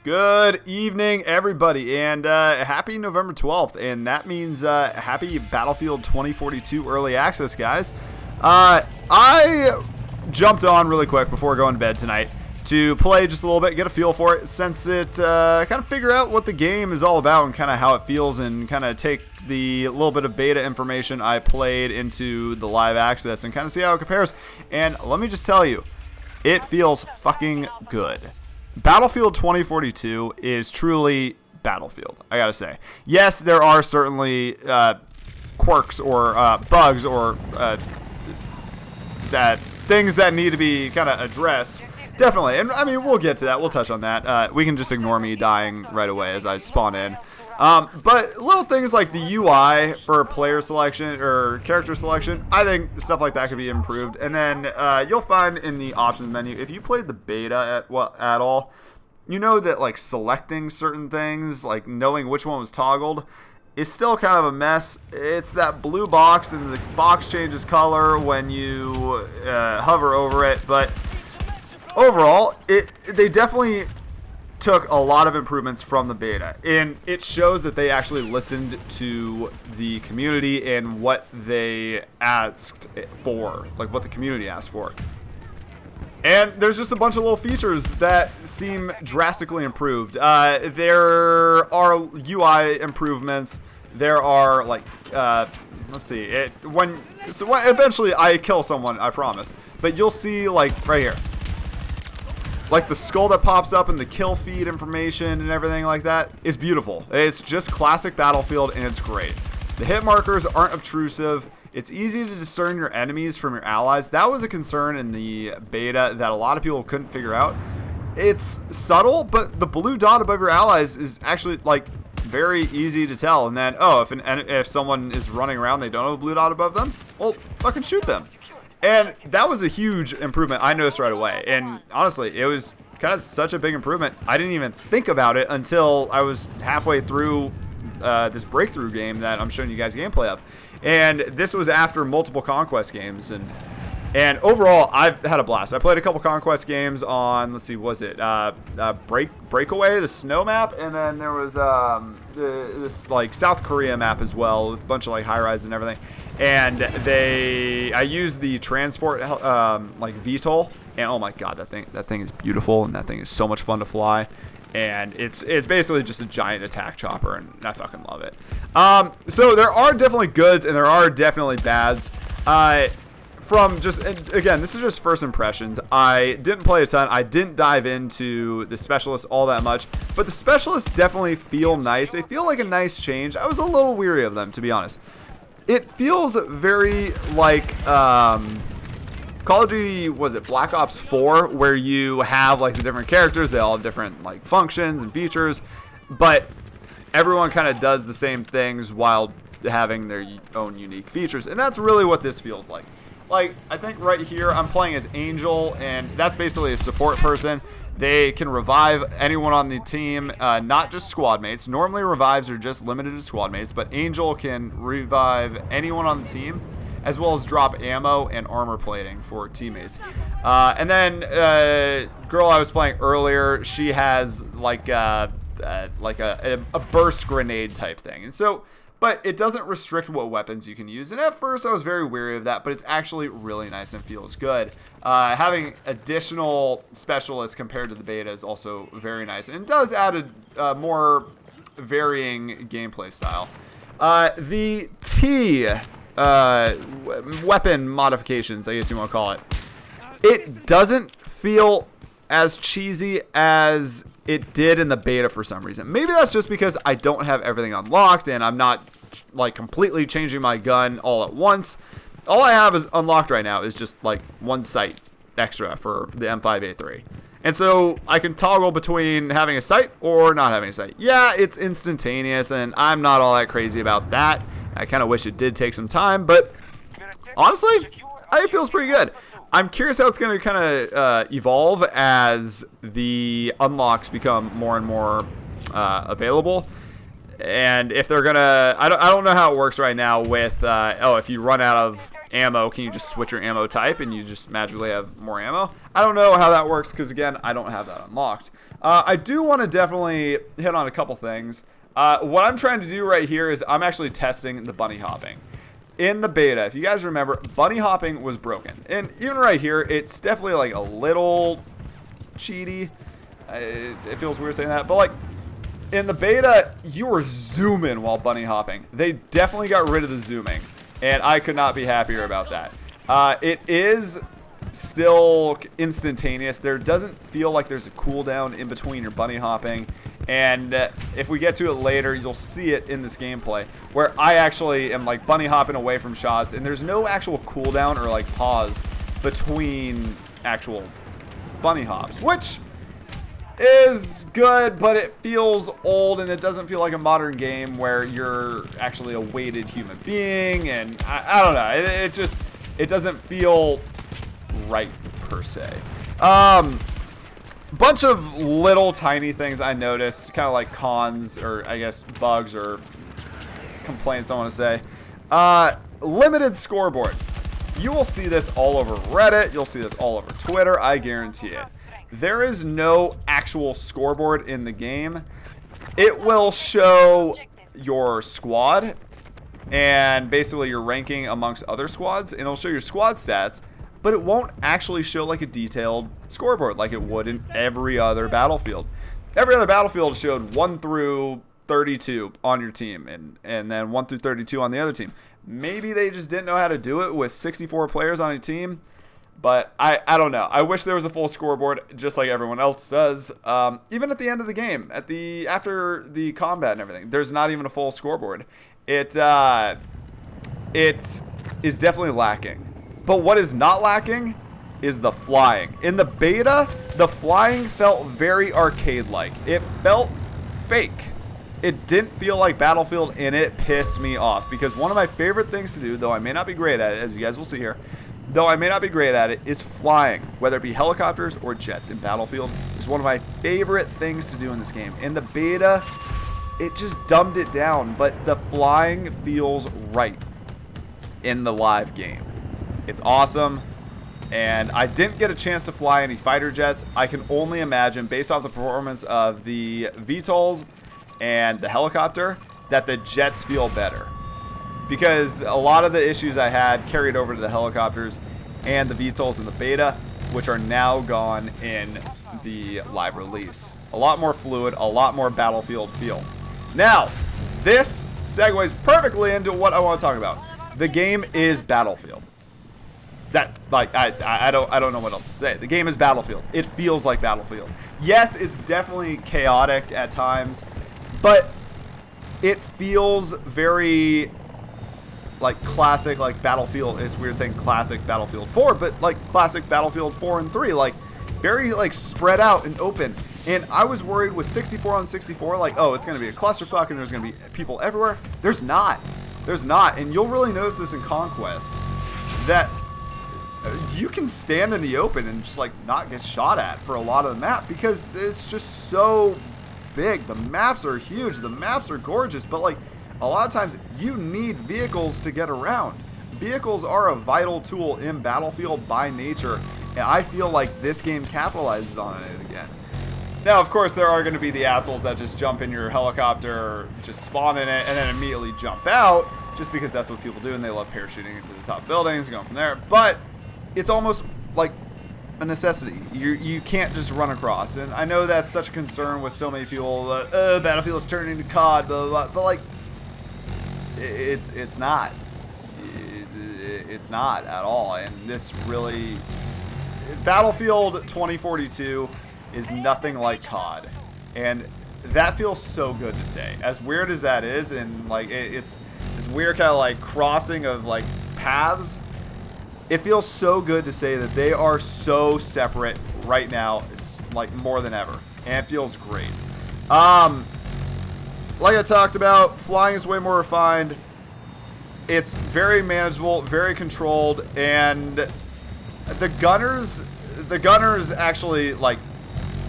Good evening, everybody, and happy November 12th, and that means happy Battlefield 2042 early access, guys. I jumped on really quick before going to bed tonight to play just a little bit, get a feel for it, sense it, kind of figure out what the game is all about and kind of how it feels, and kind of take the little bit of beta information I played into the live access and kind of see how it compares. And let me just tell you, it feels fucking good. Battlefield 2042 is truly Battlefield, I gotta say. Yes, there are certainly quirks or bugs or things that need to be kind of addressed. Definitely, and I mean, we'll get to that. We'll touch on that. We can just ignore me dying right away as I spawn in. But little things like the UI for player selection or character selection, I think stuff like that could be improved. And then you'll find in the options menu, if you played the beta at all, you know that like selecting certain things, like knowing which one was toggled, is still kind of a mess. It's that blue box, and the box changes color when you hover over it. But overall, they definitely took a lot of improvements from the beta, and it shows that they actually listened to the community and what they asked for, like what the community asked for. And there's just a bunch of little features that seem drastically improved. There are UI improvements. There are like, let's see, eventually I kill someone, I promise. But you'll see like right here, like the skull that pops up and the kill feed information and everything like that is beautiful. It's just classic Battlefield, and it's great. The hit markers aren't obtrusive. It's easy to discern your enemies from your allies. That was a concern in the beta that a lot of people couldn't figure out. It's subtle, but the blue dot above your allies is actually like very easy to tell. And then, oh, if someone is running around, they don't have a blue dot above them, well, fucking shoot them. And that was a huge improvement I noticed right away. And honestly, it was kind of such a big improvement. I didn't even think about it until I was halfway through this breakthrough game that I'm showing you guys gameplay of. And this was after multiple Conquest games. And overall, I've had a blast. I played a couple Conquest games on, let's see, was it Breakaway, the snow map, and then there was this like South Korea map as well, with a bunch of like high rise and everything. And I used the transport like VTOL, and oh my god, that thing is beautiful, and that thing is so much fun to fly. And it's basically just a giant attack chopper, and I fucking love it. So there are definitely goods and there are definitely bads. From just, again, this is just first impressions. I didn't play a ton. I didn't dive into the specialists all that much, but the specialists definitely feel nice. They feel like a nice change. I was a little weary of them, to be honest. It feels very like Call of Duty, was it Black Ops 4, where you have like the different characters. They all have different like functions and features, but everyone kind of does the same things while having their own unique features. And that's really what this feels like. Like, I think right here, I'm playing as Angel, and that's basically a support person. They can revive anyone on the team, not just squad mates. Normally, revives are just limited to squad mates, but Angel can revive anyone on the team, as well as drop ammo and armor plating for teammates. And then, girl I was playing earlier, she has like a burst grenade type thing. And so, but it doesn't restrict what weapons you can use. And at first I was very weary of that, but it's actually really nice and feels good. Having additional specialists compared to the beta is also very nice. And it does add a more varying gameplay style. The weapon modifications, I guess you want to call it. It doesn't feel as cheesy as it did in the beta for some reason. Maybe that's just because I don't have everything unlocked and I'm not like completely changing my gun all at once. All I have is unlocked right now is just like one sight extra for the M5A3. And so I can toggle between having a sight or not having a sight. Yeah, it's instantaneous, and I'm not all that crazy about that. I kind of wish it did take some time, but honestly, it feels pretty good. I'm curious how it's going to kind of evolve as the unlocks become more and more available. And if they're going to, I don't know how it works right now with, if you run out of ammo, can you just switch your ammo type and you just magically have more ammo? I don't know how that works because, again, I don't have that unlocked. I do want to definitely hit on a couple things. What I'm trying to do right here is I'm actually testing the bunny hopping. In the beta, if you guys remember, bunny hopping was broken. And even right here, it's definitely like a little cheaty. It feels weird saying that. But like in the beta, you were zooming while bunny hopping. They definitely got rid of the zooming. And I could not be happier about that. It is still instantaneous. There doesn't feel like there's a cooldown in between your bunny hopping. And if we get to it later, you'll see it in this gameplay where I actually am like bunny hopping away from shots and there's no actual cooldown or like pause between actual bunny hops, which is good, but it feels old and it doesn't feel like a modern game where you're actually a weighted human being. And I don't know. It doesn't feel right per se. Bunch of little tiny things I noticed, kind of like cons or I guess bugs or complaints I want to say. Limited scoreboard. You will see this all over Reddit. You'll see this all over Twitter. I guarantee it. There is no actual scoreboard in the game. It will show your squad and basically your ranking amongst other squads, and it'll show your squad stats, but it won't actually show like a detailed scoreboard like it would in every other Battlefield. Every other Battlefield showed 1 through 32 on your team and then 1 through 32 on the other team. Maybe they just didn't know how to do it with 64 players on a team, but I don't know. I wish there was a full scoreboard just like everyone else does. Even at the end of the game, after the combat and everything, there's not even a full scoreboard. It is definitely lacking. But what is not lacking is the flying. In the beta, the flying felt very arcade-like. It felt fake. It didn't feel like Battlefield, and it pissed me off. Because one of my favorite things to do, though I may not be great at it, as you guys will see here, is flying. Whether it be helicopters or jets in Battlefield, is one of my favorite things to do in this game. In the beta, it just dumbed it down, but the flying feels right in the live game. It's awesome, and I didn't get a chance to fly any fighter jets. I can only imagine, based off the performance of the VTOLs and the helicopter, that the jets feel better. Because a lot of the issues I had carried over to the helicopters and the VTOLs in the beta, which are now gone in the live release. A lot more fluid, a lot more Battlefield feel. Now, this segues perfectly into what I want to talk about. The game is Battlefield. I don't know what else to say. The game is Battlefield. It feels like Battlefield. Yes, it's definitely chaotic at times, but it feels very like classic, like Battlefield. It's weird saying classic Battlefield 4, but like classic Battlefield 4 and 3, like very like spread out and open. And I was worried with 64 on 64, like, oh, it's going to be a clusterfuck and there's going to be people everywhere. There's not. There's not. And you'll really notice this in Conquest, that you can stand in the open and just like not get shot at for a lot of the map because it's just so big. The maps are huge. The maps are gorgeous, but like a lot of times you need vehicles to get around. Vehicles are a vital tool in Battlefield by nature, and I feel like this game capitalizes on it again. Now, of course, there are going to be the assholes that just jump in your helicopter, just spawn in it, and then immediately jump out, just because that's what people do, and they love parachuting into the top buildings and going from there. But it's almost like a necessity. You can't just run across. And I know that's such a concern with so many people. Battlefield's turning into COD, blah, blah, blah. But like, it's not. It's not at all. And this really, Battlefield 2042 is nothing like COD, and that feels so good to say. As weird as that is, and like it's this weird kind of like crossing of like paths. It feels so good to say that they are so separate right now, like more than ever, and it feels great. Like I talked about, flying is way more refined. It's very manageable, very controlled, and the gunners actually like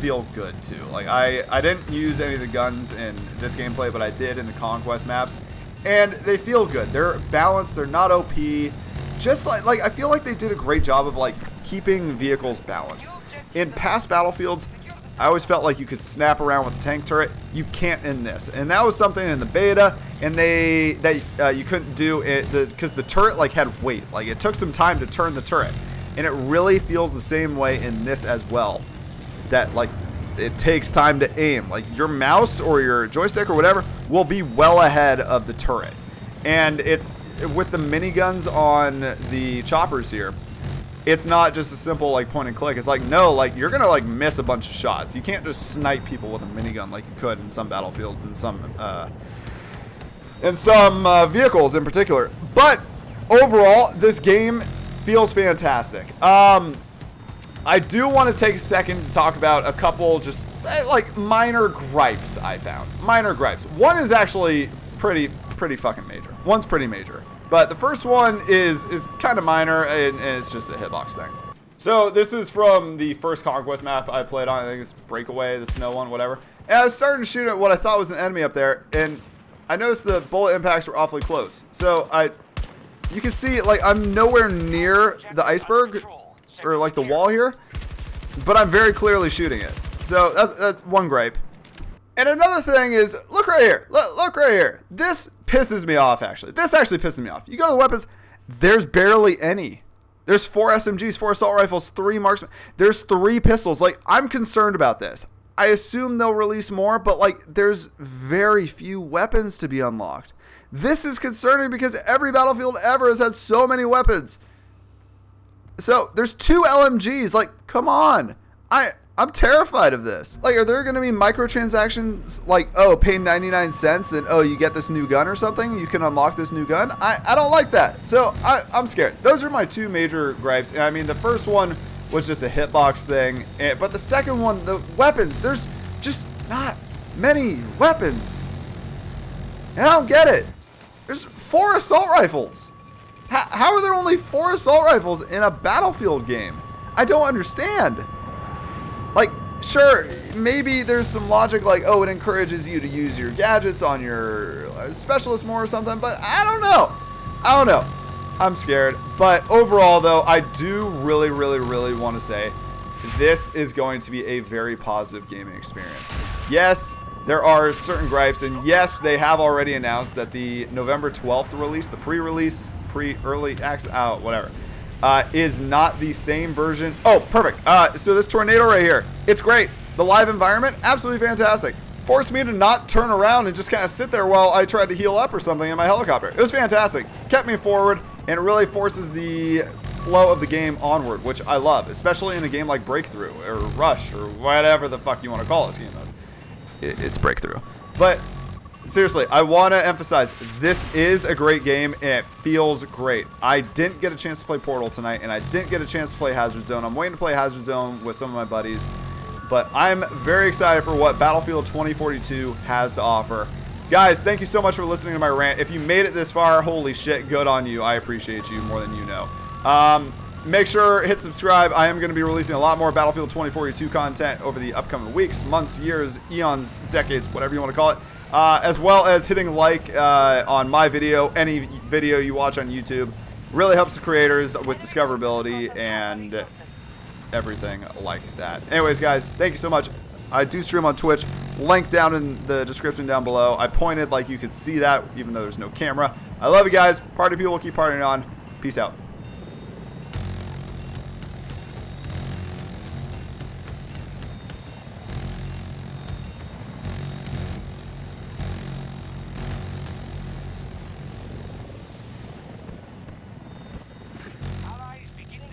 feel good too. Like I didn't use any of the guns in this gameplay, but I did in the Conquest maps, and they feel good. They're balanced. They're not OP. Just like I feel like they did a great job of like keeping vehicles balanced. In past Battlefields, I always felt like you could snap around with the tank turret. You can't in this, and that was something in the beta, and you couldn't do it because the turret like had weight. Like it took some time to turn the turret, and it really feels the same way in this as well. That like it takes time to aim. Like your mouse or your joystick or whatever will be well ahead of the turret, and it's with the miniguns on the choppers here. It's not just a simple like point and click. It's like, no, like you're gonna like miss a bunch of shots. You can't just snipe people with a minigun like you could in some battlefields and some vehicles in particular. But overall, this game feels fantastic. I do want to take a second to talk about a couple just like minor gripes I found. Minor gripes. One is actually pretty fucking major. One's pretty major. But the first one is kind of minor, and it's just a hitbox thing. So this is from the first Conquest map I played on. I think it's Breakaway, the snow one, whatever. And I was starting to shoot at what I thought was an enemy up there, and I noticed the bullet impacts were awfully close. So you can see, like, I'm nowhere near the iceberg, or like the wall here, but I'm very clearly shooting it. So that's one gripe. And another thing is, look right here. Look right here. This pisses me off, actually. This actually pisses me off. You go to the weapons, there's barely any. There's 4 SMGs, 4 assault rifles, 3 marksmen. There's 3 pistols. Like, I'm concerned about this. I assume they'll release more, but, like, there's very few weapons to be unlocked. This is concerning because every Battlefield ever has had so many weapons. So, there's 2 LMGs. Like, come on. I'm terrified of this. Like, are there going to be microtransactions like, oh, pay 99 cents and, oh, you get this new gun or something? You can unlock this new gun? I don't like that. So I'm scared. Those are my 2 major gripes. And I mean, the first one was just a hitbox thing. But the second one, the weapons, there's just not many weapons. And I don't get it. There's 4 assault rifles. How are there only 4 assault rifles in a Battlefield game? I don't understand. Like, sure, maybe there's some logic like, oh, it encourages you to use your gadgets on your specialist more or something, but I don't know. I'm scared. But overall, though, I do really want to say this is going to be a very positive gaming experience. Yes, there are certain gripes, and yes, they have already announced that the November 12th release, the early access, whatever, is not the same version. Oh, perfect. So this tornado right here, it's great. The live environment, absolutely fantastic. Forced me to not turn around and just kind of sit there while I tried to heal up or something in my helicopter. It was fantastic. Kept me forward, and it really forces the flow of the game onward, which I love, especially in a game like Breakthrough or Rush or whatever the fuck you want to call this game mode. It's Breakthrough. But seriously, I want to emphasize, this is a great game, and it feels great. I didn't get a chance to play Portal tonight, and I didn't get a chance to play Hazard Zone. I'm waiting to play Hazard Zone with some of my buddies, but I'm very excited for what Battlefield 2042 has to offer. Guys, thank you so much for listening to my rant. If you made it this far, holy shit, good on you. I appreciate you more than you know. Make sure hit subscribe. I am going to be releasing a lot more Battlefield 2042 content over the upcoming weeks, months, years, eons, decades, whatever you want to call it. As well as hitting like on my video, any video you watch on YouTube. Really helps the creators with discoverability and everything like that. Anyways, guys, thank you so much. I do stream on Twitch. Link down in the description down below. I pointed like you could see that, even though there's no camera. I love you guys. Party people, keep partying on. Peace out.